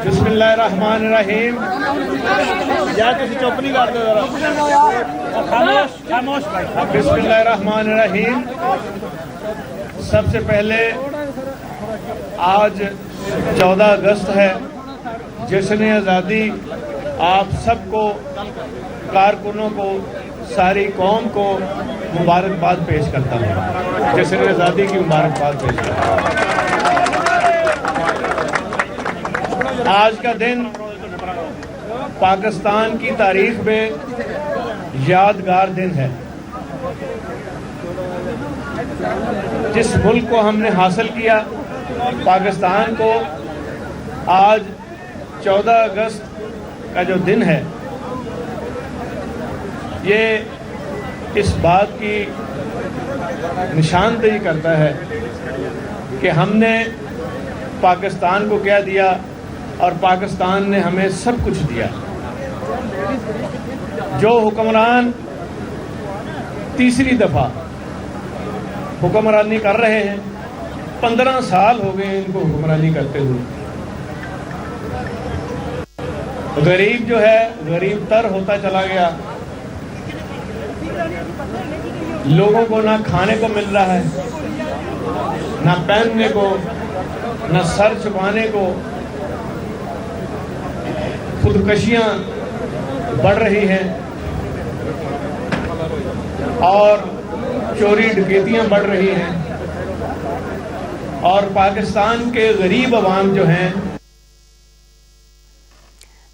بسم اللہ الرحمن الرحیم. یا کسی چپ نہیں کرتے ذرا. بسم اللہ الرحمن الرحیم. سب سے پہلے آج 14 اگست ہے، جشن آزادی. آپ سب کو، کارکنوں کو، ساری قوم کو مبارکباد پیش کرتا ہوں. جشن آزادی کی مبارکباد پیش کرتا ہوں. آج کا دن پاکستان کی تاریخ میں یادگار دن ہے. جس ملک کو ہم نے حاصل کیا، پاکستان کو، آج 14 اگست کا جو دن ہے، یہ اس بات کی نشاندہی کرتا ہے کہ ہم نے پاکستان کو کیا دیا اور پاکستان نے ہمیں سب کچھ دیا. جو حکمران تیسری دفعہ حکمرانی کر رہے ہیں، 15 سال ہو گئے ان کو حکمرانی کرتے ہوئے. غریب جو ہے غریب تر ہوتا چلا گیا. لوگوں کو نہ کھانے کو مل رہا ہے، نہ پہننے کو، نہ سر چھپانے کو. خودکشیاں بڑھ رہی ہیں اور چوری ڈکیتیاں بڑھ رہی ہیں، اور پاکستان کے غریب عوام جو ہیں.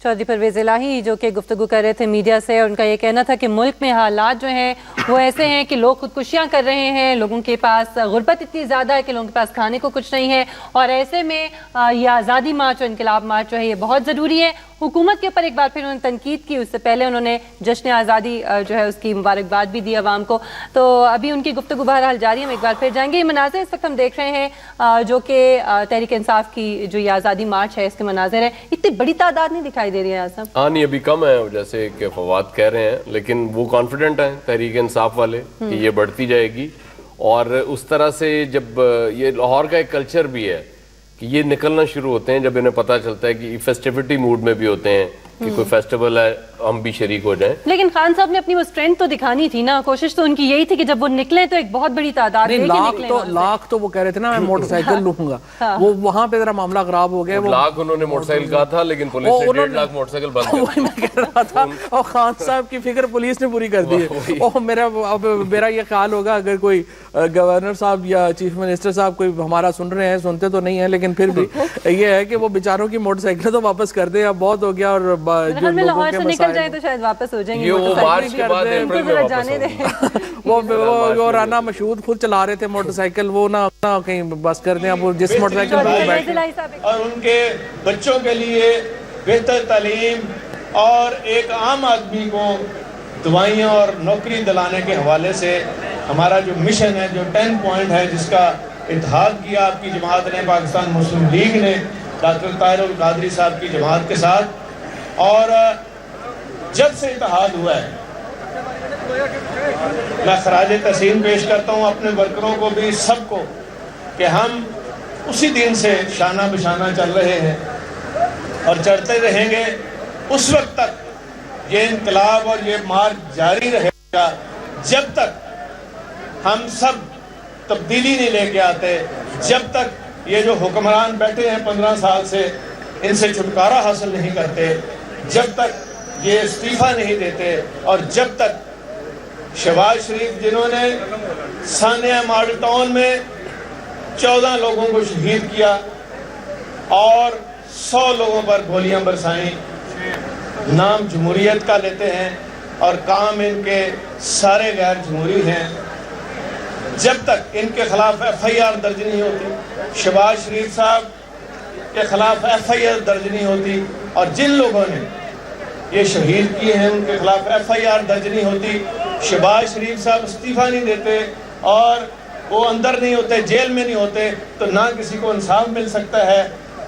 چودھری پرویز الہی جو کہ گفتگو کر رہے تھے میڈیا سے، اور ان کا یہ کہنا تھا کہ ملک میں حالات جو ہیں وہ ایسے ہیں کہ لوگ خودکشیاں کر رہے ہیں، لوگوں کے پاس غربت اتنی زیادہ ہے کہ لوگوں کے پاس کھانے کو کچھ نہیں ہے، اور ایسے میں یہ آزادی مارچ اور انقلاب مارچ جو ہے یہ بہت ضروری ہے. حکومت کے اوپر ایک بار پھر انہوں نے تنقید کی. اس سے پہلے انہوں نے جشن آزادی جو ہے اس کی مبارکباد بھی دی عوام کو. تو ابھی ان کی گفتگو بہرحال جاری ہے، ہم ایک بار پھر جائیں گے. یہ مناظر اس وقت ہم دیکھ رہے ہیں جو کہ تحریک انصاف کی جو یہ آزادی مارچ ہے اس کے مناظر ہے. اتنی بڑی تعداد نہیں دکھائی دے رہی ہے آصف. ہاں نہیں، ابھی کم ہے جیسے کہ فواد کہہ رہے ہیں، لیکن وہ کانفیڈنٹ ہیں تحریک انصاف والے کہ یہ بڑھتی جائے گی. اور اس طرح سے جب یہ لاہور کا ایک کلچر بھی ہے کہ یہ نکلنا شروع ہوتے ہیں جب انہیں پتہ چلتا ہے کہ فیسٹیوٹی موڈ میں بھی ہوتے ہیں کہ کوئی فیسٹیول ہے ہم بھی شریک ہو جائیں. لیکن خان صاحب نے اپنی وہ اسٹرینتھ تو دکھانی تھی نا. کوشش تو ان کی یہی تھی کہ جب وہ نکلیں تو ایک بہت بڑی تعداد لاکھ تو وہ کہہ رہے تھے نا میں موٹر سائیکل لوں گا. وہ وہاں پہ ذرا معاملہ خراب ہو گیا. لاکھ انہوں نے موٹر سائیکل کہا تھا لیکن پولیس نے 1.5 لاکھ موٹر سائیکل بند کر دیا. میں کہہ رہا تھا اور خان صاحب کی فکر پولیس نے پوری کر دی ہے. اور میرا یہ خیال ہوگا اگر کوئی گورنر صاحب یا چیف منسٹر صاحب کوئی ہمارا سن رہے ہیں، سنتے تو نہیں ہیں لیکن پھر بھی یہ ہے کہ وہ بیچاروں کی موٹر سائیکل تو واپس کر دیں. اب بہت ہو گیا اور جو لوگوں کے نکل جائے تو شاید واپس ہو جائیں گے. وہ رانا مشہود خود چلا رہے تھے موٹر سائیکل، وہ نہ کہیں بس کر دیں. اب جس موٹر سائیکل پہ وہ بیٹھے اور ان کے بچوں کے لیے بہتر تعلیم اور ایک عام آدمی کو دوائیاں اور نوکری دلانے کے حوالے سے ہمارا جو مشن ہے، جو 10 پوائنٹ ہے جس کا اتحاد کیا آپ کی جماعت نے، پاکستان مسلم لیگ نے ڈاکٹر طاہر القادری صاحب کی جماعت کے ساتھ. اور جب سے اتحاد ہوا ہے میں خراج تحسین پیش کرتا ہوں اپنے ورکروں کو بھی، سب کو، کہ ہم اسی دن سے شانہ بشانہ چل رہے ہیں اور چلتے رہیں گے اس وقت تک. یہ انقلاب اور یہ مارچ جاری رہے گا جب تک ہم سب تبدیلی نہیں لے کے آتے، جب تک یہ جو حکمران بیٹھے ہیں 15 سال سے ان سے چھٹکارا حاصل نہیں کرتے، جب تک یہ استعفیٰ نہیں دیتے، اور جب تک شہباز شریف جنہوں نے ثانیہ ماڈل ٹاؤن میں 14 لوگوں کو شہید کیا اور 100 لوگوں پر گولیاں برسائیں، نام جمہوریت کا لیتے ہیں اور کام ان کے سارے غیر جمہوری ہیں، جب تک ان کے خلاف FIR درج نہیں ہوتی، شہباز شریف صاحب کے خلاف FIR درج نہیں ہوتی، اور جن لوگوں نے یہ شہید کیے ہیں ان کے خلاف FIR درج نہیں ہوتی، شہباز شریف صاحب استعفیٰ نہیں دیتے اور وہ اندر نہیں ہوتے، جیل میں نہیں ہوتے، تو نہ کسی کو انصاف مل سکتا ہے